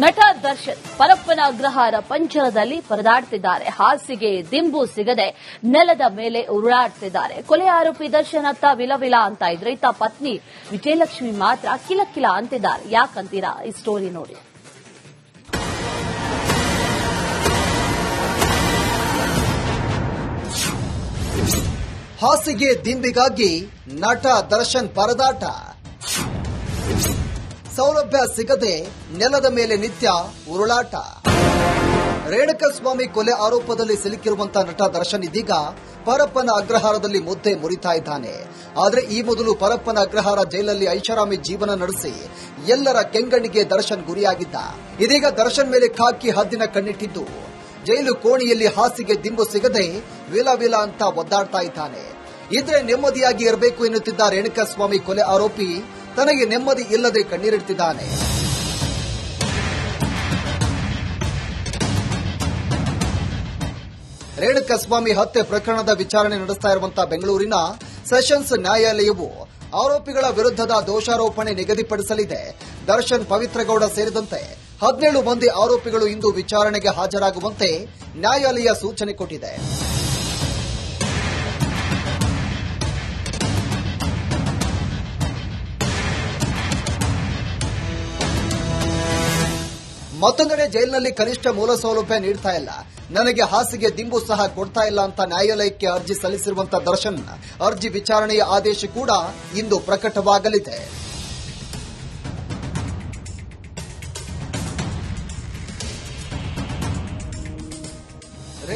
ನಟ ದರ್ಶನ್ ಪರಪ್ಪನ ಅಗ್ರಹಾರ ಪಂಜರದಲ್ಲಿ ಪರದಾಡ್ತಿದ್ದಾರೆ. ಹಾಸಿಗೆ ದಿಂಬು ಸಿಗದೆ ನೆಲದ ಮೇಲೆ ಉರುಳಾಡ್ತಿದ್ದಾರೆ. ಕೊಲೆ ಆರೋಪಿ ದರ್ಶನ್ ಅತ್ತ ವಿಲವಿಲ ಅಂತ ಇದ್ರೆ ಇತ್ತ ಪತ್ನಿ ವಿಜಯಲಕ್ಷ್ಮಿ ಮಾತ್ರ ಕಿಲಕಿಲ ಅಂತಿದ್ದಾರೆ. ಯಾಕಂತೀರಾ? ಈ ಸ್ಟೋರಿ ನೋಡಿ. ಹಾಸಿಗೆ ದಿಂಬಿಗಾಗಿ ನಟ ದರ್ಶನ್ ಪರದಾಟ. ಸೌಲಭ್ಯ ಸಿಗದೆ ನೆಲದ ಮೇಲೆ ನಿತ್ಯ ಉರುಳಾಟ. ರೇಣುಕಸ್ವಾಮಿ ಕೊಲೆ ಆರೋಪದಲ್ಲಿ ಸಿಲುಕಿರುವಂತಹ ನಟ ದರ್ಶನ್ ಇದೀಗ ಪರಪ್ಪನ ಅಗ್ರಹಾರದಲ್ಲಿ ಮುದ್ದೆ ಮುರಿತಾ ಇದ್ದಾನೆ. ಆದರೆ ಈ ಮೊದಲು ಪರಪ್ಪನ ಅಗ್ರಹಾರ ಜೈಲಲ್ಲಿ ಐಷಾರಾಮಿ ಜೀವನ ನಡೆಸಿ ಎಲ್ಲರ ಕೆಂಗಣ್ಣಿಗೆ ದರ್ಶನ್ ಗುರಿಯಾಗಿದ್ದ. ಇದೀಗ ದರ್ಶನ್ ಮೇಲೆ ಖಾಕಿ ಹದ್ದಿನ ಕಣ್ಣಿಟ್ಟಿದ್ದು ಜೈಲು ಕೋಣೆಯಲ್ಲಿ ಹಾಸಿಗೆ ದಿಂಬು ಸಿಗದೆ ವಿಲ ಅಂತ ಒದ್ದಾಡ್ತಾ ಇದ್ದಾನೆ. ಇದ್ರೆ ನೆಮ್ಮದಿಯಾಗಿ ಇರಬೇಕು ಎನ್ನುತ್ತಿದ್ದ ರೇಣುಕಸ್ವಾಮಿ ಕೊಲೆ ಆರೋಪಿ ತನಗೆ ನೆಮ್ಮದಿ ಇಲ್ಲದೆ ಕಣ್ಣೀರಿಡ್ತಿದ್ದಾನೆ. ರೇಣುಕಸ್ವಾಮಿ ಹತ್ಯೆ ಪ್ರಕರಣದ ವಿಚಾರಣೆ ನಡೆಸ್ತಾ ಇರುವಂತಹ ಬೆಂಗಳೂರಿನ ಸೆಷನ್ಸ್ ನ್ಯಾಯಾಲಯವು ಆರೋಪಿಗಳ ವಿರುದ್ಧದ ದೋಷಾರೋಪಣೆ ನಿಗದಿಪಡಿಸಲಿದೆ. ದರ್ಶನ್ ಪವಿತ್ರಗೌಡ ಸೇರಿದಂತೆ 17 ಮಂದಿ ಆರೋಪಿಗಳು ಇಂದು ವಿಚಾರಣೆಗೆ ಹಾಜರಾಗುವಂತೆ ನ್ಯಾಯಾಲಯ ಸೂಚನೆ ಕೊಟ್ಟಿದೆ. ಮತ್ತೊಂದೆಡೆ ಜೈಲಿನಲ್ಲಿ ಕನಿಷ್ಠ ಮೂಲ ಸೌಲಭ್ಯ ನೀಡ್ತಾ ಇಲ್ಲ, ನನಗೆ ಹಾಸಿಗೆ ದಿಂಬು ಸಹ ಕೊಡ್ತಾ ಇಲ್ಲ ಅಂತ ನ್ಯಾಯಾಲಯಕ್ಕೆ ಅರ್ಜಿ ಸಲ್ಲಿಸಿರುವಂತಹ ದರ್ಶನ್ ಅರ್ಜಿ ವಿಚಾರಣೆಯ ಆದೇಶ ಕೂಡ ಇಂದು ಪ್ರಕಟವಾಗಲಿದೆ.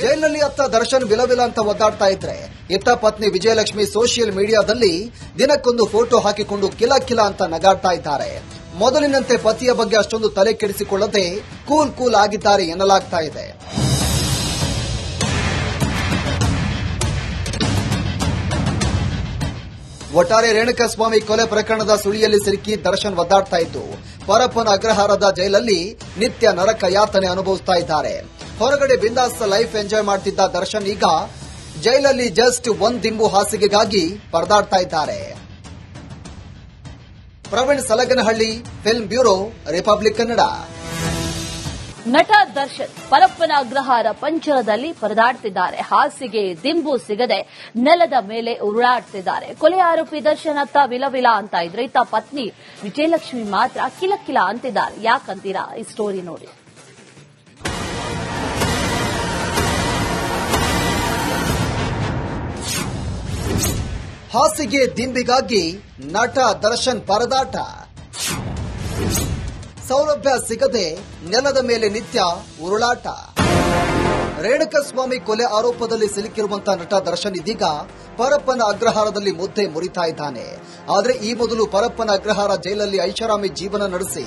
ಜೈಲಿನಲ್ಲಿ ಅತ್ತ ದರ್ಶನ್ ವಿಲವಿಲ ಅಂತ ಒದ್ದಾಡ್ತಾ ಇದ್ರೆ ಇತ್ತ ಪತ್ನಿ ವಿಜಯಲಕ್ಷ್ಮಿ ಸೋಷಿಯಲ್ ಮೀಡಿಯಾದಲ್ಲಿ ದಿನಕ್ಕೊಂದು ಫೋಟೋ ಹಾಕಿಕೊಂಡು ಕಿಲ ಅಂತ ನಗಾಡ್ತಾ ಇದ್ದಾರೆ. ಮೊದಲಿನಂತೆ ಪತಿಯ ಬಗ್ಗೆ ಅಷ್ಟೊಂದು ತಲೆ ಕೆಡಿಸಿಕೊಳ್ಳದೆ ಕೂಲ್ ಆಗಿದ್ದಾರೆ ಎನ್ನಲಾಗ್ತಾ ಇದೆ. ಒಟ್ಟಾರೆ ರೇಣುಕಸ್ವಾಮಿ ಕೊಲೆ ಪ್ರಕರಣದ ಸುಳಿಯಲ್ಲಿ ಸಿಲುಕಿ ದರ್ಶನ್ ಒದ್ದಾಡ್ತಾ ಇದ್ದು ಪರಪ್ಪನ ಅಗ್ರಹಾರದ ಜೈಲಲ್ಲಿ ನಿತ್ಯ ನರಕ ಯಾತನೆ ಅನುಭವಿಸ್ತಾ ಇದ್ದಾರೆ. ಹೊರಗಡೆ ಬಿಂದಾಸ್ ಲೈಫ್ ಎಂಜಾಯ್ ಮಾಡ್ತಿದ್ದ ದರ್ಶನ್ ಈಗ ಜೈಲಲ್ಲಿ ಜಸ್ಟ್ ಒಂದ್ ದಿಂಬು ಹಾಸಿಗೆಗಾಗಿ ಪರದಾಡ್ತಾ ಇದ್ದಾರೆ. Praveen Salaganahalli, film bureau, Republic Kannada. ನಟ ದರ್ಶನ್ ಪರಪ್ಪನ ಅಗ್ರಹಾರ ಪಂಜರದಲ್ಲಿ ಪರದಾಡ್ತಿದ್ದಾರೆ. ಹಾಸಿಗೆ ದಿಂಬು ಸಿಗದೆ ನೆಲದ ಮೇಲೆ ಉರುಳಾಡ್ತಿದ್ದಾರೆ. ಕೊಲೆ ಆರೋಪಿ ದರ್ಶನ್ ಅತ್ತ ವಿಲವಿಲ ಅಂತ ಇದ್ರೆ ಇತ್ತ ಪತ್ನಿ ವಿಜಯಲಕ್ಷ್ಮಿ ಮಾತ್ರ ಕಿಲಕಿಲ ಅಂತಿದ್ದಾರೆ. ಯಾಕಂತೀರಾ? ಈ ಸ್ಟೋರಿ ನೋಡಿ. ಹಾಸಿಗೆ ದಿಂಬಿಗಾಗಿ ನಟ ದರ್ಶನ್ ಪರದಾಟ. ಸೌಲಭ್ಯ ಸಿಗದೆ ನೆಲದ ಮೇಲೆ ನಿತ್ಯ ಉರುಳಾಟ. ರೇಣುಕಸ್ವಾಮಿ ಕೊಲೆ ಆರೋಪದಲ್ಲಿ ಸಿಲುಕಿರುವಂತಹ ನಟ ದರ್ಶನ್ ಇದೀಗ ಪರಪ್ಪನ ಅಗ್ರಹಾರದಲ್ಲಿ ಮುದ್ದೆ ಮುರಿತಾ ಇದ್ದಾನೆ. ಆದರೆ ಈ ಮೊದಲು ಪರಪ್ಪನ ಅಗ್ರಹಾರ ಜೈಲಲ್ಲಿ ಐಷಾರಾಮಿ ಜೀವನ ನಡೆಸಿ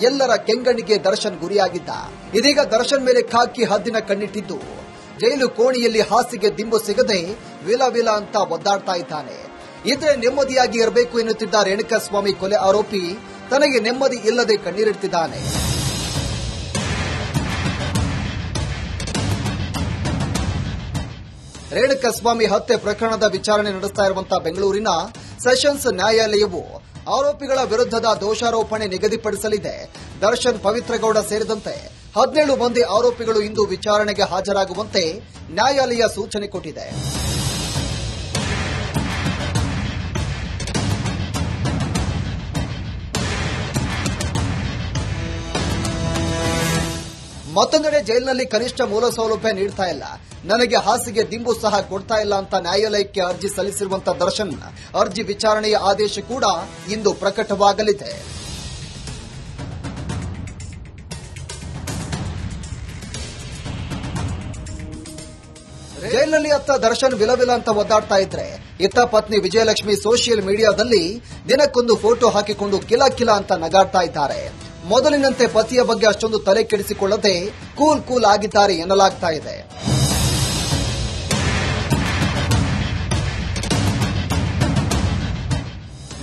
ಎಲ್ಲರ ಕೆಂಗಣ್ಣಿಗೆ ದರ್ಶನ್ ಗುರಿಯಾಗಿದ್ದ. ಇದೀಗ ದರ್ಶನ್ ಮೇಲೆ ಖಾಕಿ ಹದ್ದಿನ ಕಣ್ಣಿಟ್ಟಿದ್ದು ಜೈಲು ಕೋಣೆಯಲ್ಲಿ ಹಾಸಿಗೆ ದಿಂಬು ಸಿಗದೆ ವಿಲ ಅಂತ ಒದ್ದಾಡ್ತಾ ಇದ್ದಾನೆ. ಇದ್ರೆ ನೆಮ್ಮದಿಯಾಗಿ ಇರಬೇಕು ಎನ್ನುತ್ತಿದ್ದ ರೇಣುಕಸ್ವಾಮಿ ಕೊಲೆ ಆರೋಪಿ ತನಗೆ ನೆಮ್ಮದಿ ಇಲ್ಲದೆ ಕಣ್ಣೀರಿಡ್ತಿದ್ದಾನೆ. ರೇಣುಕಸ್ವಾಮಿ ಹತ್ಯೆ ಪ್ರಕರಣದ ವಿಚಾರಣೆ ನಡೆಸ್ತಾ ಇರುವಂತಹ ಬೆಂಗಳೂರಿನ ಸೆಷನ್ಸ್ ನ್ಯಾಯಾಲಯವು ಆರೋಪಿಗಳ ವಿರುದ್ಧದ ದೋಷಾರೋಪಣೆ ನಿಗದಿಪಡಿಸಲಿದೆ. ದರ್ಶನ್ ಪವಿತ್ರಗೌಡ ಸೇರಿದಂತೆ 17 ಮಂದಿ ಆರೋಪಿಗಳು ಇಂದು ವಿಚಾರಣೆಗೆ ಹಾಜರಾಗುವಂತೆ ನ್ಯಾಯಾಲಯ ಸೂಚನೆ ಕೊಟ್ಟಿದೆ. ಮತ್ತೊಂದೆಡೆ ಜೈಲಿನಲ್ಲಿ ಕನಿಷ್ಠ ಮೂಲ ಸೌಲಭ್ಯ ನೀಡ್ತಾ ಇಲ್ಲ, ನನಗೆ ಹಾಸಿಗೆ ದಿಂಬು ಸಹ ಕೊಡ್ತಾ ಇಲ್ಲ ಅಂತ ನ್ಯಾಯಾಲಯಕ್ಕೆ ಅರ್ಜಿ ಸಲ್ಲಿಸಿರುವಂತಹ ದರ್ಶನ್ ಅರ್ಜಿ ವಿಚಾರಣೆಯ ಆದೇಶ ಕೂಡ ಇಂದು ಪ್ರಕಟವಾಗಲಿದೆ. ಜೈಲಿನಲ್ಲಿ ಅತ್ತ ದರ್ಶನ್ ವಿಲವಿಲ ಅಂತ ಒದ್ದಾಡ್ತಾ ಇದ್ರೆ ಇತ್ತ ಪತ್ನಿ ವಿಜಯಲಕ್ಷ್ಮಿ ಸೋಷಿಯಲ್ ಮೀಡಿಯಾದಲ್ಲಿ ದಿನಕ್ಕೊಂದು ಫೋಟೋ ಹಾಕಿಕೊಂಡು ಕಿಲ ಅಂತ ನಗಾಡ್ತಾ ಇದ್ದಾರೆ. ಮೊದಲಿನಂತೆ ಪತಿಯ ಬಗ್ಗೆ ಅಷ್ಟೊಂದು ತಲೆ ಕೆಡಿಸಿಕೊಳ್ಳದೆ ಕೂಲ್ ಆಗಿದ್ದಾರೆ ಎನ್ನಲಾಗ್ತಾ ಇದೆ.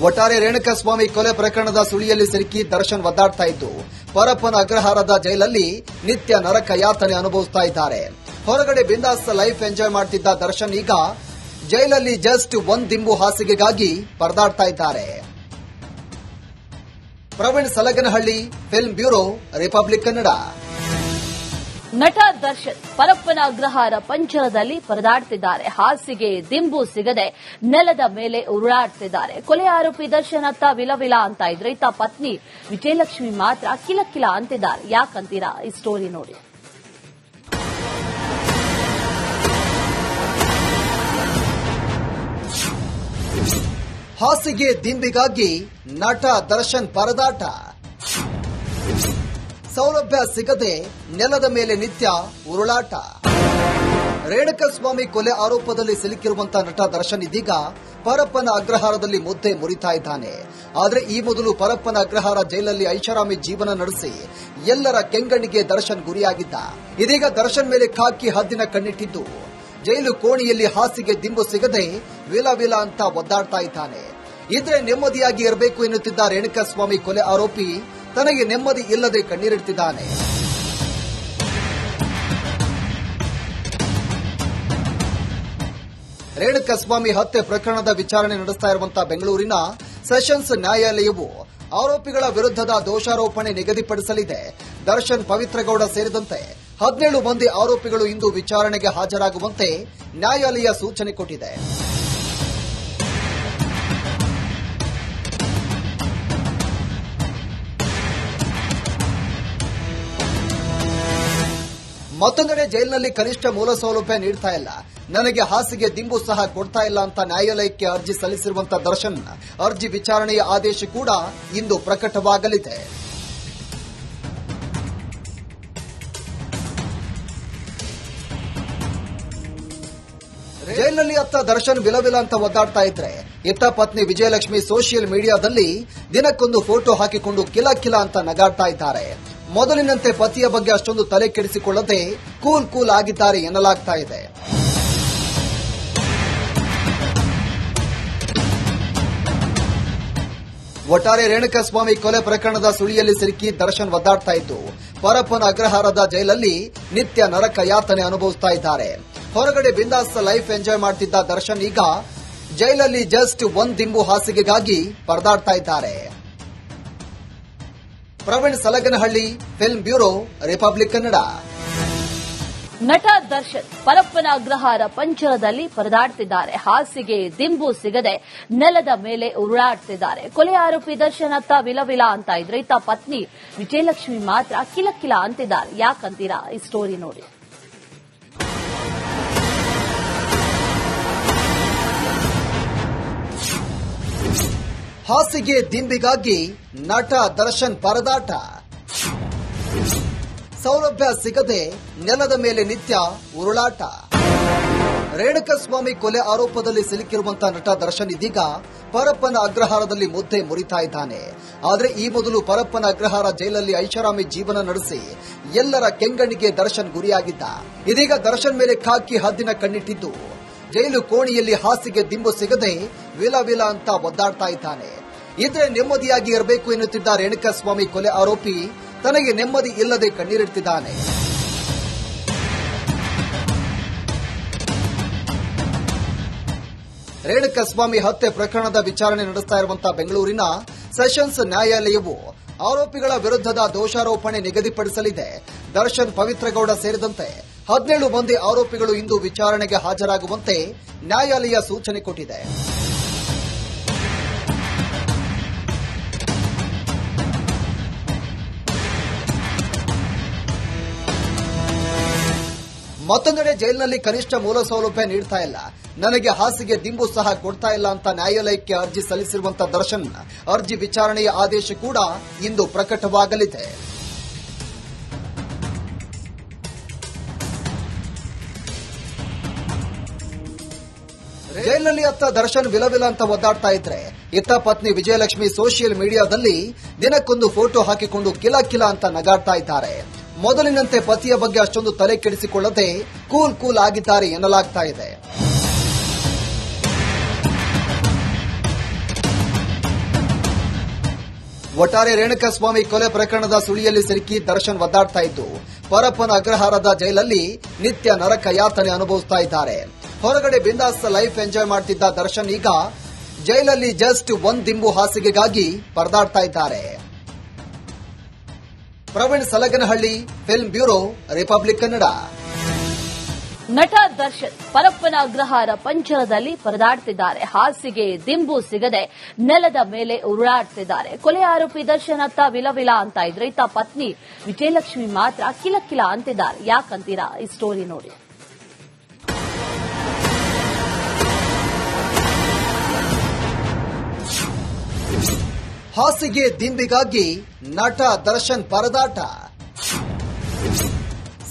ಒಟ್ಟಾರೆ ರೇಣುಕಸ್ವಾಮಿ ಕೊಲೆ ಪ್ರಕರಣದ ಸುಳಿಯಲ್ಲಿ ಸಿಲುಕಿ ದರ್ಶನ್ ಒದ್ದಾಡ್ತಾ ಇದ್ದು ಪರಪ್ಪನ ಅಗ್ರಹಾರದ ಜೈಲಲ್ಲಿ ನಿತ್ಯ ನರಕ ಯಾತನೆ ಅನುಭವಿಸ್ತಾ ಇದ್ದಾರೆ. ಹೊರಗಡೆ ಬಿಂದಾಸ್ ಲೈಫ್ ಎಂಜಾಯ್ ಮಾಡ್ತಿದ್ದ ದರ್ಶನ್ ಈಗ ಜೈಲಲ್ಲಿ ಜಸ್ಟ್ ಒಂದ್ ದಿಂಬು ಹಾಸಿಗೆಗಾಗಿ ಪರದಾಡ್ತಾ ಇದ್ದಾರೆ. Praveen Salaganahalli, film bureau, Republic Kannada. ನಟ ದರ್ಶನ್ ಪರಪ್ಪನ ಅಗ್ರಹಾರ ಪಂಜರದಲ್ಲಿ ಪರದಾಡ್ತಿದ್ದಾರೆ. ಹಾಸಿಗೆ ದಿಂಬು ಸಿಗದೆ ನೆಲದ ಮೇಲೆ ಉರುಳಾಡ್ತಿದ್ದಾರೆ. ಕೊಲೆ ಆರೋಪಿ ದರ್ಶನ್ ಅತ್ತ ವಿಲವಿಲ ಅಂತ ಇದ್ರೆ ಇತ್ತ ಪತ್ನಿ ವಿಜಯಲಕ್ಷ್ಮಿ ಮಾತ್ರ ಕಿಲಕಿಲ ಅಂತಿದ್ದಾರೆ. ಯಾಕಂತೀರಾ? ಈ ಸ್ಟೋರಿ ನೋಡಿ. ಹಾಸಿಗೆ ದಿಂಬಿಗಾಗಿ ನಟ ದರ್ಶನ್ ಪರದಾಟ. ಸೌಲಭ್ಯ ಸಿಗದೆ ನೆಲದ ಮೇಲೆ ನಿತ್ಯ ಉರುಳಾಟ. ರೇಣುಕಸ್ವಾಮಿ ಕೊಲೆ ಆರೋಪದಲ್ಲಿ ಸಿಲುಕಿರುವಂತಹ ನಟ ದರ್ಶನ್ ಇದೀಗ ಪರಪ್ಪನ ಅಗ್ರಹಾರದಲ್ಲಿ ಮುದ್ದೆ ಮುರಿತಾ ಇದ್ದಾನೆ. ಆದರೆ ಈ ಮೊದಲು ಪರಪ್ಪನ ಅಗ್ರಹಾರ ಜೈಲಲ್ಲಿ ಐಷಾರಾಮಿ ಜೀವನ ನಡೆಸಿ ಎಲ್ಲರ ಕೆಂಗಣ್ಣಿಗೆ ದರ್ಶನ್ ಗುರಿಯಾಗಿದ್ದ. ಇದೀಗ ದರ್ಶನ್ ಮೇಲೆ ಖಾಕಿ ಹದ್ದಿನ ಕಣ್ಣಿಟ್ಟಿದ್ದು ಜೈಲು ಕೋಣೆಯಲ್ಲಿ ಹಾಸಿಗೆ ದಿಂಬು ಸಿಗದೆ ವಿಲ ಅಂತ ಒದ್ದಾಡ್ತಾ ಇದ್ದಾನೆ. ಇದ್ರೆ ನೆಮ್ಮದಿಯಾಗಿ ಇರಬೇಕು ಎನ್ನುತ್ತಿದ್ದ ರೇಣುಕಸ್ವಾಮಿ ಕೊಲೆ ಆರೋಪಿ ತನಗೆ ನೆಮ್ಮದಿ ಇಲ್ಲದೆ ಕಣ್ಣೀರಿಡ್ತಿದ್ದಾನೆ. ರೇಣುಕಸ್ವಾಮಿ ಹತ್ಯೆ ಪ್ರಕರಣದ ವಿಚಾರಣೆ ನಡೆಸ್ತಾ ಇರುವಂತಹ ಬೆಂಗಳೂರಿನ ಸೆಷನ್ಸ್ ನ್ಯಾಯಾಲಯವು ಆರೋಪಿಗಳ ವಿರುದ್ಧದ ದೋಷಾರೋಪಣೆ ನಿಗದಿಪಡಿಸಲಿದೆ. ದರ್ಶನ್, ಪವಿತ್ರಗೌಡ ಸೇರಿದಂತೆ 17 ಮಂದಿ ಆರೋಪಿಗಳು ಇಂದು ವಿಚಾರಣೆಗೆ ಹಾಜರಾಗುವಂತೆ ನ್ಯಾಯಾಲಯ ಸೂಚನೆ ಕೊಟ್ಟಿದೆ. ಮತ್ತೊಂದೆಡೆ ಜೈಲಿನಲ್ಲಿ ಕನಿಷ್ಠ ಮೂಲ ಸೌಲಭ್ಯ ನೀಡ್ತಾ ಇಲ್ಲ, ನನಗೆ ಹಾಸಿಗೆ ದಿಂಬು ಸಹ ಕೊಡ್ತಾ ಇಲ್ಲ ಅಂತ ನ್ಯಾಯಾಲಯಕ್ಕೆ ಅರ್ಜಿ ಸಲ್ಲಿಸಿರುವಂತಹ ದರ್ಶನ್ ಅರ್ಜಿ ವಿಚಾರಣೆಯ ಆದೇಶ ಕೂಡ ಇಂದು ಪ್ರಕಟವಾಗಲಿದೆ. ಜೈಲಿನಲ್ಲಿ ಅತ್ತ ದರ್ಶನ್ ವಿಲವಿಲ ಅಂತ ಒದ್ದಾಡ್ತಾ ಇದ್ರೆ ಇತ್ತ ಪತ್ನಿ ವಿಜಯಲಕ್ಷ್ಮಿ ಸೋಷಿಯಲ್ ಮೀಡಿಯಾದಲ್ಲಿ ದಿನಕ್ಕೊಂದು ಫೋಟೋ ಹಾಕಿಕೊಂಡು ಕಿಲ ಅಂತ ನಗಾಡ್ತಾ ಇದ್ದಾರೆ. ಮೊದಲಿನಂತೆ ಪತಿಯ ಬಗ್ಗೆ ಅಷ್ಟೊಂದು ತಲೆ ಕೆಡಿಸಿಕೊಳ್ಳದೆ ಕೂಲ್ ಆಗಿದ್ದಾರೆ ಎನ್ನಲಾಗ್ತಾ ಇದೆ. ಒಟ್ಟಾರೆ ರೇಣುಕಸ್ವಾಮಿ ಕೊಲೆ ಪ್ರಕರಣದ ಸುಳಿಯಲ್ಲಿ ಸಿಲುಕಿ ದರ್ಶನ್ ಒದ್ದಾಡ್ತಾ ಇದ್ದು ಪರಪ್ಪನ ಅಗ್ರಹಾರದ ಜೈಲಲ್ಲಿ ನಿತ್ಯ ನರಕ ಯಾತನೆ ಅನುಭವಿಸ್ತಾ ಇದ್ದಾರೆ. ಹೊರಗಡೆ ಬಿಂದಾಸ್ ಲೈಫ್ ಎಂಜಾಯ್ ಮಾಡ್ತಿದ್ದ ದರ್ಶನ್ ಈಗ ಜೈಲಲ್ಲಿ ಜಸ್ಟ್ ಒಂದ್ ದಿಂಬು ಹಾಸಿಗೆಗಾಗಿ ಪರದಾಡ್ತಾ ಇದ್ದಾರೆ. Praveen Salaganahalli, film bureau, Republic Kannada. ನಟ ದರ್ಶನ್ ಪರಪ್ಪನ ಅಗ್ರಹಾರ ಪಂಜರದಲ್ಲಿ ಪರದಾಡ್ತಿದ್ದಾರೆ. ಹಾಸಿಗೆ ದಿಂಬು ಸಿಗದೆ ನೆಲದ ಮೇಲೆ ಉರುಳಾಡ್ತಿದ್ದಾರೆ. ಕೊಲೆ ಆರೋಪಿ ದರ್ಶನ್ ಅತ್ತ ವಿಲವಿಲ ಅಂತ ಇದ್ರೆ ಇತ್ತ ಪತ್ನಿ ವಿಜಯಲಕ್ಷ್ಮಿ ಮಾತ್ರ ಕಿಲಕಿಲ ಅಂತಿದ್ದಾರೆ. ಯಾಕಂತೀರಾ? ಈ ಸ್ಟೋರಿ ನೋಡಿ. ಹಾಸಿಗೆ ದಿಂಬಿಗಾಗಿ ನಟ ದರ್ಶನ್ ಪರದಾಟ. ಸೌಲಭ್ಯ ಸಿಗದೆ ನೆಲದ ಮೇಲೆ ನಿತ್ಯ ಉರುಳಾಟ. ರೇಣುಕಸ್ವಾಮಿ ಕೊಲೆ ಆರೋಪದಲ್ಲಿ ಸಿಲುಕಿರುವಂತಹ ನಟ ದರ್ಶನ್ ಇದೀಗ ಪರಪ್ಪನ ಅಗ್ರಹಾರದಲ್ಲಿ ಮುದ್ದೆ ಮುರಿತಾ ಇದ್ದಾನೆ. ಆದರೆ ಈ ಮೊದಲು ಪರಪ್ಪನ ಅಗ್ರಹಾರ ಜೈಲಲ್ಲಿ ಐಷಾರಾಮಿ ಜೀವನ ನಡೆಸಿ ಎಲ್ಲರ ಕೆಂಗಣ್ಣಿಗೆ ದರ್ಶನ್ ಗುರಿಯಾಗಿದ್ದ. ಇದೀಗ ದರ್ಶನ್ ಮೇಲೆ ಖಾಕಿ ಹದ್ದಿನ ಕಣ್ಣಿಟ್ಟಿದ್ದು ಜೈಲು ಕೋಣೆಯಲ್ಲಿ ಹಾಸಿಗೆ ದಿಂಬು ಸಿಗದೆ ವಿಲ ಅಂತ ಒದ್ದಾಡ್ತಾ ಇದ್ದಾನೆ. ಇದ್ರೆ ನೆಮ್ಮದಿಯಾಗಿ ಇರಬೇಕು ಎನ್ನುತ್ತಿದ್ದ ರೇಣುಕಸ್ವಾಮಿ ಕೊಲೆ ಆರೋಪಿ ತನಗೆ ನೆಮ್ಮದಿ ಇಲ್ಲದೆ ಕಣ್ಣೀರಿಡ್ತಿದ್ದಾನೆ. ರೇಣುಕಸ್ವಾಮಿ ಹತ್ಯೆ ಪ್ರಕರಣದ ವಿಚಾರಣೆ ನಡೆಸ್ತಾ ಇರುವಂತಹ ಬೆಂಗಳೂರಿನ ಸೆಷನ್ಸ್ ನ್ಯಾಯಾಲಯವು ಆರೋಪಿಗಳ ವಿರುದ್ಧದ ದೋಷಾರೋಪಣೆ ನಿಗದಿಪಡಿಸಲಿದೆ. ದರ್ಶನ್, ಪವಿತ್ರಗೌಡ ಸೇರಿದಂತೆ 17 ಮಂದಿ ಆರೋಪಿಗಳು ಇಂದು ವಿಚಾರಣೆಗೆ ಹಾಜರಾಗುವಂತೆ ನ್ಯಾಯಾಲಯ ಸೂಚನೆ ಕೊಟ್ಟಿದೆ. ಮತ್ತೊಂದೆಡೆ ಜೈಲಿನಲ್ಲಿ ಕನಿಷ್ಠ ಮೂಲ ಸೌಲಭ್ಯ ನೀಡ್ತಾ ಇಲ್ಲ, ನನಗೆ ಹಾಸಿಗೆ ದಿಂಬು ಸಹ ಕೊಡ್ತಾ ಇಲ್ಲ ಅಂತ ನ್ಯಾಯಾಲಯಕ್ಕೆ ಅರ್ಜಿ ಸಲ್ಲಿಸಿರುವಂತಹ ದರ್ಶನ್ ಅರ್ಜಿ ವಿಚಾರಣೆಯ ಆದೇಶ ಕೂಡ ಇಂದು ಪ್ರಕಟವಾಗಲಿದೆ. ಜೈಲಿನಲ್ಲಿ ಅತ್ತ ದರ್ಶನ್ ವಿಲವಿಲ ಅಂತ ಒದ್ದಾಡ್ತಾ ಇದ್ರೆ ಇತ್ತ ಪತ್ನಿ ವಿಜಯಲಕ್ಷ್ಮಿ ಸೋಷಿಯಲ್ ಮೀಡಿಯಾದಲ್ಲಿ ದಿನಕ್ಕೊಂದು ಫೋಟೋ ಹಾಕಿಕೊಂಡು ಕಿಲ ಅಂತ ನಗಾಡ್ತಾ ಇದ್ದಾರೆ. ಮೊದಲಿನಂತೆ ಪತಿಯ ಬಗ್ಗೆ ಅಷ್ಟೊಂದು ತಲೆ ಕೆಡಿಸಿಕೊಳ್ಳದೆ ಕೂಲ್ ಆಗಿದ್ದಾರೆ ಎನ್ನಲಾಗ್ತಾ ಇದೆ. ಒಟ್ಟಾರೆ ರೇಣುಕಸ್ವಾಮಿ ಕೊಲೆ ಪ್ರಕರಣದ ಸುಳಿಯಲ್ಲಿ ಸಿಲುಕಿ ದರ್ಶನ್ ಒದ್ದಾಡ್ತಾ ಇದ್ದು ಪರಪ್ಪನ ಅಗ್ರಹಾರದ ಜೈಲಲ್ಲಿ ನಿತ್ಯ ನರಕ ಯಾತನೆ ಅನುಭವಿಸ್ತಾ ಇದ್ದಾರೆ. ಹೊರಗಡೆ ಬಿಂದಾಸ್ ಲೈಫ್ ಎಂಜಾಯ್ ಮಾಡ್ತಿದ್ದ ದರ್ಶನ್ ಈಗ ಜೈಲಲ್ಲಿ ಜಸ್ಟ್ ಒಂದ್ ದಿಂಬು ಹಾಸಿಗೆಗಾಗಿ ಪರದಾಡ್ತಾ ಇದ್ದಾರೆ. Praveen Salaganahalli, film bureau, Republic Kannada. ನಟ ದರ್ಶನ್ ಪರಪ್ಪನ ಅಗ್ರಹಾರ ಪಂಜರದಲ್ಲಿ ಪರದಾಡ್ತಿದ್ದಾರೆ. ಹಾಸಿಗೆ ದಿಂಬು ಸಿಗದೆ ನೆಲದ ಮೇಲೆ ಉರುಳಾಡ್ತಿದ್ದಾರೆ. ಕೊಲೆ ಆರೋಪಿ ದರ್ಶನ್ ಅತ್ತ ವಿಲವಿಲ ಅಂತ ಇದ್ರೆ ಇತ್ತ ಪತ್ನಿ ವಿಜಯಲಕ್ಷ್ಮಿ ಮಾತ್ರ ಕಿಲಕಿಲ ಅಂತಿದ್ದಾರೆ. ಯಾಕಂತೀರಾ? ಈ ಸ್ಟೋರಿ ನೋಡಿ. ಹಾಸಿಗೆ ದಿಂಬಿಗಾಗಿ ನಟ ದರ್ಶನ್ ಪರದಾಟ.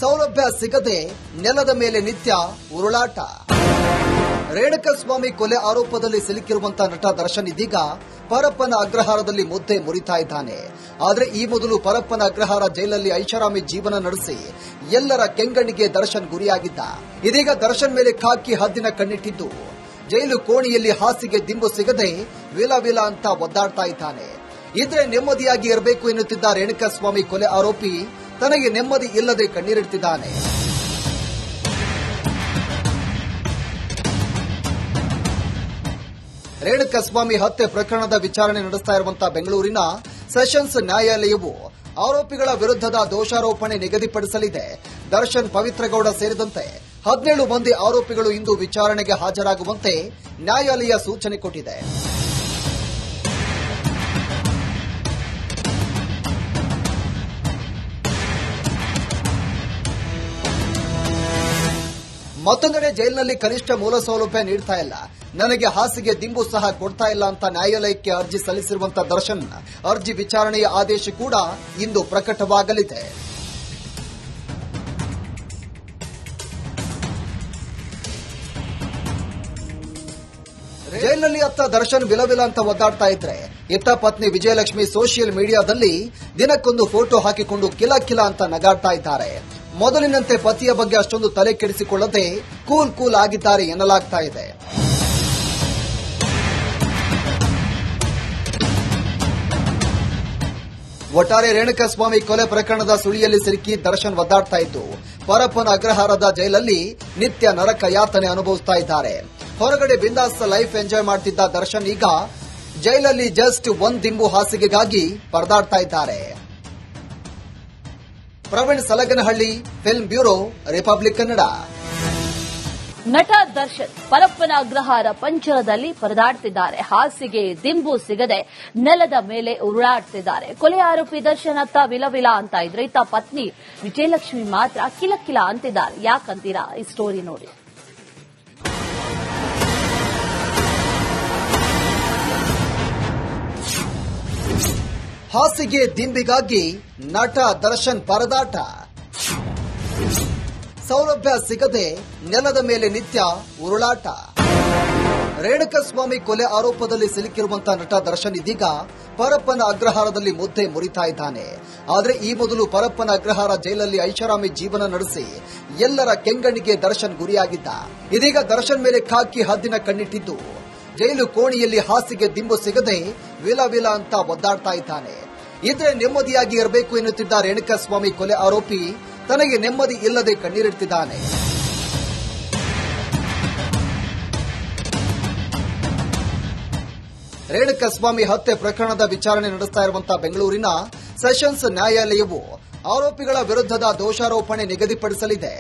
ಸೌಲಭ್ಯ ಸಿಗದೆ ನೆಲದ ಮೇಲೆ ನಿತ್ಯ ಉರುಳಾಟ. ರೇಣುಕಸ್ವಾಮಿ ಕೊಲೆ ಆರೋಪದಲ್ಲಿ ಸಿಲುಕಿರುವಂತಹ ನಟ ದರ್ಶನ್ ಇದೀಗ ಪರಪ್ಪನ ಅಗ್ರಹಾರದಲ್ಲಿ ಮುದ್ದೆ ಮುರಿತಾ ಇದ್ದಾನೆ. ಆದರೆ ಈ ಮೊದಲು ಪರಪ್ಪನ ಅಗ್ರಹಾರ ಜೈಲಲ್ಲಿ ಐಷಾರಾಮಿ ಜೀವನ ನಡೆಸಿ ಎಲ್ಲರ ಕೆಂಗಣ್ಣಿಗೆ ದರ್ಶನ್ ಗುರಿಯಾಗಿದ್ದ. ಇದೀಗ ದರ್ಶನ್ ಮೇಲೆ ಖಾಕಿ ಹದ್ದಿನ ಕಣ್ಣಿಟ್ಟಿದ್ದು ಜೈಲು ಕೋಣೆಯಲ್ಲಿ ಹಾಸಿಗೆ ದಿಂಬು ಸಿಗದೆ ವಿಲ ಅಂತ ಒದ್ದಾಡ್ತಾ ಇದ್ದಾನೆ. ಇದ್ರೆ ನೆಮ್ಮದಿಯಾಗಿ ಇರಬೇಕು ಎನ್ನುತ್ತಿದ್ದ ರೇಣುಕಸ್ವಾಮಿ ಕೊಲೆ ಆರೋಪಿ ತನಗೆ ನೆಮ್ಮದಿ ಇಲ್ಲದೆ ಕಣ್ಣೀರಿಡ್ತಿದ್ದಾನೆ. ರೇಣುಕಸ್ವಾಮಿ ಹತ್ಯೆ ಪ್ರಕರಣದ ವಿಚಾರಣೆ ನಡೆಸ್ತಾ ಇರುವಂತಹ ಬೆಂಗಳೂರಿನ ಸೆಷನ್ಸ್ ನ್ಯಾಯಾಲಯವು ಆರೋಪಿಗಳ ವಿರುದ್ಧದ ದೋಷಾರೋಪಣೆ ನಿಗದಿಪಡಿಸಲಿದೆ. ದರ್ಶನ್, ಪವಿತ್ರಗೌಡ ಸೇರಿದಂತೆ 17 ಮಂದಿ ಆರೋಪಿಗಳು ಇಂದು ವಿಚಾರಣೆಗೆ ಹಾಜರಾಗುವಂತೆ ನ್ಯಾಯಾಲಯ ಸೂಚನೆ ಕೊಟ್ಟಿದೆ. ಮತ್ತೊಂದೆಡೆ ಜೈಲಿನಲ್ಲಿ ಕನಿಷ್ಠ ಮೂಲ ಸೌಲಭ್ಯ ನೀಡ್ತಾ ಇಲ್ಲ, ನನಗೆ ಹಾಸಿಗೆ ದಿಂಬು ಸಹ ಕೊಡ್ತಾ ಇಲ್ಲ ಅಂತ ನ್ಯಾಯಾಲಯಕ್ಕೆ ಅರ್ಜಿ ಸಲ್ಲಿಸಿರುವಂತಹ ದರ್ಶನ್ ಅರ್ಜಿ ವಿಚಾರಣೆಯ ಆದೇಶ ಕೂಡ ಇಂದು ಪ್ರಕಟವಾಗಲಿದೆ. ಜೈಲಿನಲ್ಲಿ ಅತ್ತ ದರ್ಶನ್ ವಿಲವಿಲ ಅಂತ ಒದ್ದಾಡ್ತಾ ಇದ್ರೆ ಇತ್ತ ಪತ್ನಿ ವಿಜಯಲಕ್ಷ್ಮಿ ಸೋಷಿಯಲ್ ಮೀಡಿಯಾದಲ್ಲಿ ದಿನಕ್ಕೊಂದು ಫೋಟೋ ಹಾಕಿಕೊಂಡು ಕಿಲ ಅಂತ ನಗಾಡ್ತಾ ಇದ್ದಾರೆ. ಮೊದಲಿನಂತೆ ಪತಿಯ ಬಗ್ಗೆ ಅಷ್ಟೊಂದು ತಲೆ ಕೆಡಿಸಿಕೊಳ್ಳದೆ ಕೂಲ್ ಆಗಿದ್ದಾರೆ ಎನ್ನಲಾಗ್ತಾ ಇದೆ. ಒಟ್ಟಾರೆ ರೇಣುಕಸ್ವಾಮಿ ಕೊಲೆ ಪ್ರಕರಣದ ಸುಳಿಯಲ್ಲಿ ಸಿಲುಕಿ ದರ್ಶನ್ ಒದ್ದಾಡ್ತಾ ಇದ್ದು ಪರಪ್ಪನ ಅಗ್ರಹಾರದ ಜೈಲಲ್ಲಿ ನಿತ್ಯ ನರಕ ಯಾತನೆ ಅನುಭವಿಸ್ತಾ ಇದ್ದಾರೆ. ಹೊರಗಡೆ ಬಿಂದಾಸ್ ಲೈಫ್ ಎಂಜಾಯ್ ಮಾಡ್ತಿದ್ದ ದರ್ಶನ್ ಈಗ ಜೈಲಲ್ಲಿ ಜಸ್ಟ್ ಒಂದ್ ದಿಂಬು ಹಾಸಿಗೆಗಾಗಿ ಪರದಾಡ್ತಾ ಇದ್ದಾರೆ. Praveen Salaganahalli, film bureau, Republic Kannada. ನಟ ದರ್ಶನ್ ಪರಪ್ಪನ ಅಗ್ರಹಾರ ಪಂಜರದಲ್ಲಿ ಪರದಾಡ್ತಿದ್ದಾರೆ. ಹಾಸಿಗೆ ದಿಂಬು ಸಿಗದೆ ನೆಲದ ಮೇಲೆ ಉರುಳಾಡ್ತಿದ್ದಾರೆ. ಕೊಲೆ ಆರೋಪಿ ದರ್ಶನ್ ಅತ್ತ ವಿಲವಿಲ ಅಂತ ಇದ್ರೆ ಇತ್ತ ಪತ್ನಿ ವಿಜಯಲಕ್ಷ್ಮಿ ಮಾತ್ರ ಕಿಲಕಿಲ ಅಂತಿದ್ದಾರೆ. ಯಾಕಂತೀರಾ? ಈ ಸ್ಟೋರಿ ನೋಡಿ. ಹಾಸಿಗೆ ದಿಂಬಿಗಾಗಿ ನಟ ದರ್ಶನ್ ಪರದಾಟ. ಸೌಲಭ್ಯ ಸಿಗದೆ ನೆಲದ ಮೇಲೆ ನಿತ್ಯ ಉರುಳಾಟ. ರೇಣುಕಸ್ವಾಮಿ ಕೊಲೆ ಆರೋಪದಲ್ಲಿ ಸಿಲುಕಿರುವಂತಹ ನಟ ದರ್ಶನ್ ಇದೀಗ ಪರಪ್ಪನ ಅಗ್ರಹಾರದಲ್ಲಿ ಮುದ್ದೆ ಮುರಿತಾ ಇದ್ದಾನೆ. ಆದರೆ ಈ ಮೊದಲು ಪರಪ್ಪನ ಅಗ್ರಹಾರ ಜೈಲಲ್ಲಿ ಐಷಾರಾಮಿ ಜೀವನ ನಡೆಸಿ ಎಲ್ಲರ ಕೆಂಗಣ್ಣಿಗೆ ದರ್ಶನ್ ಗುರಿಯಾಗಿದ್ದ. ಇದೀಗ ದರ್ಶನ್ ಮೇಲೆ ಖಾಕಿ ಹದ್ದಿನ ಕಣ್ಣಿಟ್ಟಿದ್ದು ಜೈಲು ಕೋಣೆಯಲ್ಲಿ ಹಾಸಿಗೆ ದಿಂಬು ಸಿಗದೆ ವಿಲ ಅಂತ ಒದ್ದಾಡ್ತಾ ಇದ್ದಾನೆ. ಇದ್ರೆ ನೆಮ್ಮದಿಯಾಗಿ ಇರಬೇಕು ಎನ್ನುತ್ತಿದ್ದ ರೇಣುಕಸ್ವಾಮಿ ಕೊಲೆ ಆರೋಪಿ ತನಗೆ ನೆಮ್ಮದಿ ಇಲ್ಲದೆ ಕಣ್ಣೀರಿಡ್ತಿದ್ದಾನೆ. ರೇಣುಕಸ್ವಾಮಿ ಹತ್ಯೆ ಪ್ರಕರಣದ ವಿಚಾರಣೆ ನಡೆಸ್ತಾ ಇರುವಂತಹ ಬೆಂಗಳೂರಿನ ಸೆಷನ್ಸ್ ನ್ಯಾಯಾಲಯವು ಆರೋಪಿಗಳ ವಿರುದ್ಧದ ದೋಷಾರೋಪಣೆ ನಿಗದಿಪಡಿಸಲಿದೆ.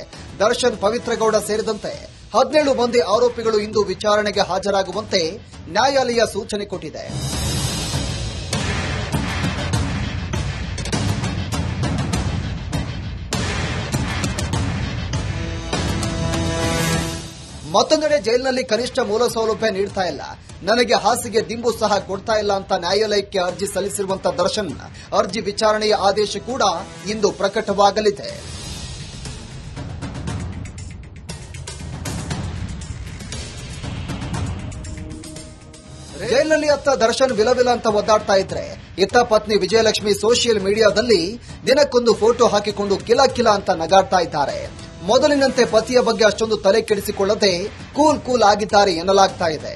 ದರ್ಶನ್, ಪವಿತ್ರಗೌಡ ಸೇರಿದಂತೆ 17 ಮಂದಿ ಆರೋಪಿಗಳು ಇಂದು ವಿಚಾರಣೆಗೆ ಹಾಜರಾಗುವಂತೆ ನ್ಯಾಯಾಲಯ ಸೂಚನೆ ಕೊಟ್ಟಿದೆ. ಮತ್ತೊಂದೆಡೆ ಜೈಲಿನಲ್ಲಿ ಕನಿಷ್ಠ ಮೂಲ ಸೌಲಭ್ಯ ನೀಡ್ತಾ ಇಲ್ಲ, ನನಗೆ ಹಾಸಿಗೆ ದಿಂಬು ಸಹ ಕೊಡ್ತಾ ಇಲ್ಲ ಅಂತ ನ್ಯಾಯಾಲಯಕ್ಕೆ ಅರ್ಜಿ ಸಲ್ಲಿಸಿರುವಂತಹ ದರ್ಶನ್ ಅರ್ಜಿ ವಿಚಾರಣೆಯ ಆದೇಶ ಕೂಡ ಇಂದು ಪ್ರಕಟವಾಗಲಿದೆ. ಜೈಲಿನಲ್ಲಿ ಅತ್ತ ದರ್ಶನ್ ವಿಲವಿಲ ಅಂತ ಒದ್ದಾಡ್ತಾ ಇದ್ರೆ ಇತ್ತ ಪತ್ನಿ ವಿಜಯಲಕ್ಷ್ಮಿ ಸೋಷಿಯಲ್ ಮೀಡಿಯಾದಲ್ಲಿ ದಿನಕ್ಕೊಂದು ಫೋಟೋ ಹಾಕಿಕೊಂಡು ಕಿಲ ಅಂತ ನಗಾಡ್ತಾ ಇದ್ದಾರೆ. ಮೊದಲಿನಂತೆ ಪತಿಯ ಬಗ್ಗೆ ಅಷ್ಟೊಂದು ತಲೆ ಕೆಡಿಸಿಕೊಳ್ಳದೆ ಕೂಲ್ ಆಗಿದ್ದಾರೆ ಎನ್ನಲಾಗ್ತಾ ಇದೆ.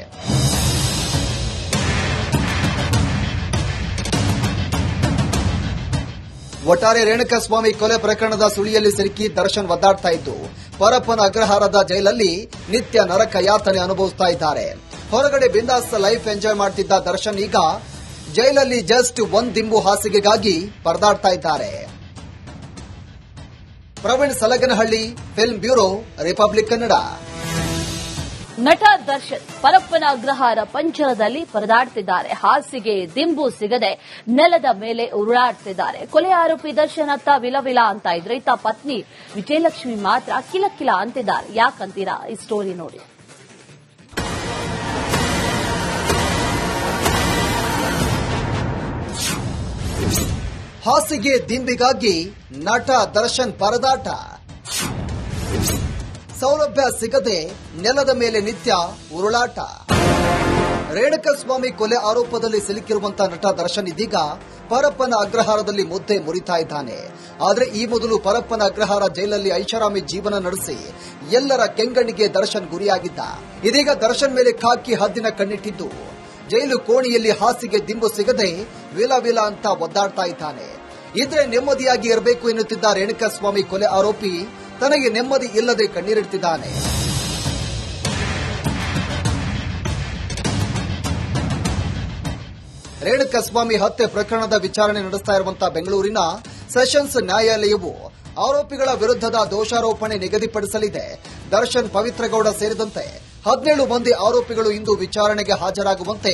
ಒಟ್ಟಾರೆ ರೇಣುಕಸ್ವಾಮಿ ಕೊಲೆ ಪ್ರಕರಣದ ಸುಳಿಯಲ್ಲಿ ಸಿಲುಕಿ ದರ್ಶನ್ ಒದ್ದಾಡ್ತಾ ಇದ್ದು ಪರಪ್ಪನ ಅಗ್ರಹಾರದ ಜೈಲಲ್ಲಿ ನಿತ್ಯ ನರಕ ಯಾತನೆ ಅನುಭವಿಸ್ತಾ ಇದ್ದಾರೆ. ಹೊರಗಡೆ ಬಿಂದಾಸ್ ಲೈಫ್ ಎಂಜಾಯ್ ಮಾಡ್ತಿದ್ದ ದರ್ಶನ್ ಈಗ ಜೈಲಲ್ಲಿ ಜಸ್ಟ್ ಒಂದ್ ದಿಂಬು ಹಾಸಿಗೆಗಾಗಿ ಪರದಾಡ್ತಾ ಇದ್ದಾರೆ. Praveen Salaganahalli, film bureau, Republic Kannada. ನಟ ದರ್ಶನ್ ಪರಪ್ಪನ ಅಗ್ರಹಾರ ಪಂಜರದಲ್ಲಿ ಪರದಾಡ್ತಿದ್ದಾರೆ. ಹಾಸಿಗೆ ದಿಂಬು ಸಿಗದೆ ನೆಲದ ಮೇಲೆ ಉರುಳಾಡ್ತಿದ್ದಾರೆ. ಕೊಲೆ ಆರೋಪಿ ದರ್ಶನ್ ಅತ್ತ ವಿಲವಿಲ ಅಂತ ಇದ್ರೆ ಇತ್ತ ಪತ್ನಿ ವಿಜಯಲಕ್ಷ್ಮಿ ಮಾತ್ರ ಕಿಲಕಿಲ ಅಂತಿದ್ದಾರೆ. ಯಾಕಂತೀರಾ? ಈ ಸ್ಟೋರಿ ನೋಡಿ. ಹಾಸಿಗೆ ದಿಂಬಿಗಾಗಿ ನಟ ದರ್ಶನ್ ಪರದಾಟ. ಸೌಲಭ್ಯ ಸಿಗದೆ ನೆಲದ ಮೇಲೆ ನಿತ್ಯ ಉರುಳಾಟ. ರೇಣುಕಸ್ವಾಮಿ ಕೊಲೆ ಆರೋಪದಲ್ಲಿ ಸಿಲುಕಿರುವಂತಹ ನಟ ದರ್ಶನ್ ಇದೀಗ ಪರಪ್ಪನ ಅಗ್ರಹಾರದಲ್ಲಿ ಮುದ್ದೆ ಮುರಿತಾ ಇದ್ದಾನೆ. ಆದರೆ ಈ ಮೊದಲು ಪರಪ್ಪನ ಅಗ್ರಹಾರ ಜೈಲಲ್ಲಿ ಐಷಾರಾಮಿ ಜೀವನ ನಡೆಸಿ ಎಲ್ಲರ ಕೆಂಗಣ್ಣಿಗೆ ದರ್ಶನ್ ಗುರಿಯಾಗಿದ್ದ. ಇದೀಗ ದರ್ಶನ್ ಮೇಲೆ ಖಾಕಿ ಹದ್ದಿನ ಕಣ್ಣಿಟ್ಟಿದ್ದು ಜೈಲು ಕೋಣೆಯಲ್ಲಿ ಹಾಸಿಗೆ ದಿಂಬು ಸಿಗದೆ ವಿಲ ಅಂತ ಒದ್ದಾಡ್ತಾ ಇದ್ದಾನೆ. ಇದ್ರೆ ನೆಮ್ಮದಿಯಾಗಿ ಇರಬೇಕು ಎನ್ನುತ್ತಿದ್ದ ರೇಣುಕಸ್ವಾಮಿ ಕೊಲೆ ಆರೋಪಿ ತನಗೆ ನೆಮ್ಮದಿ ಇಲ್ಲದೆ ಕಣ್ಣೀರಿಡ್ತಿದ್ದಾನೆ. ರೇಣುಕಸ್ವಾಮಿ ಹತ್ಯೆ ಪ್ರಕರಣದ ವಿಚಾರಣೆ ನಡೆಸ್ತಾ ಇರುವಂತಹ ಬೆಂಗಳೂರಿನ ಸೆಷನ್ಸ್ ನ್ಯಾಯಾಲಯವು ಆರೋಪಿಗಳ ವಿರುದ್ಧದ ದೋಷಾರೋಪಣೆ ನಿಗದಿಪಡಿಸಲಿದೆ. ದರ್ಶನ್, ಪವಿತ್ರಗೌಡ ಸೇರಿದಂತೆ 17 ಮಂದಿ ಆರೋಪಿಗಳು ಇಂದು ವಿಚಾರಣೆಗೆ ಹಾಜರಾಗುವಂತೆ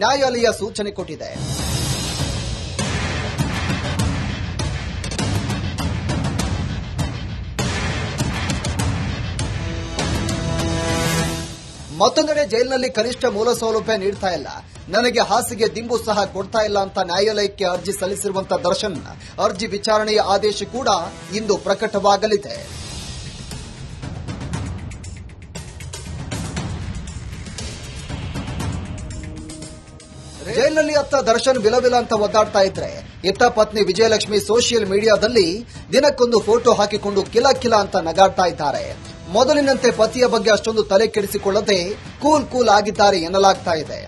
ನ್ಯಾಯಾಲಯ ಸೂಚನೆ ಕೊಟ್ಟಿದೆ. ಮತ್ತೊಂದೆಡೆ ಜೈಲಿನಲ್ಲಿ ಕನಿಷ್ಠ ಮೂಲ ಸೌಲಭ್ಯ ನೀಡ್ತಾ ಇಲ್ಲ, ನನಗೆ ಹಾಸಿಗೆ ದಿಂಬು ಸಹ ಕೊಡ್ತಾ ಇಲ್ಲ ಅಂತ ನ್ಯಾಯಾಲಯಕ್ಕೆ ಅರ್ಜಿ ಸಲ್ಲಿಸಿರುವಂತಹ ದರ್ಶನ್ ಅರ್ಜಿ ವಿಚಾರಣೆಯ ಆದೇಶ ಕೂಡ ಇಂದು ಪ್ರಕಟವಾಗಲಿದೆ. ಜೈಲಿನಲ್ಲಿ ಅತ್ತ ದರ್ಶನ್ ವಿಲವಿಲ ಅಂತ ಒದ್ದಾಡ್ತಾ ಇದ್ರೆ ಇತ್ತ ಪತ್ನಿ ವಿಜಯಲಕ್ಷ್ಮಿ ಸೋಷಿಯಲ್ ಮೀಡಿಯಾದಲ್ಲಿ ದಿನಕ್ಕೊಂದು ಫೋಟೋ ಹಾಕಿಕೊಂಡು ಕಿಲ ಅಂತ ನಗಾಡ್ತಾ ಇದ್ದಾರೆ. ಮೊದಲಿನಂತೆ ಪತಿಯ ಬಗ್ಗೆ ಅಷ್ಟೊಂದು ತಲೆ ಕೆಡಿಸಿಕೊಳ್ಳದೆ ಕೂಲ್ ಆಗಿದ್ದಾರೆ ಎನ್ನಲಾಗ್ತಾ ಇದೆ.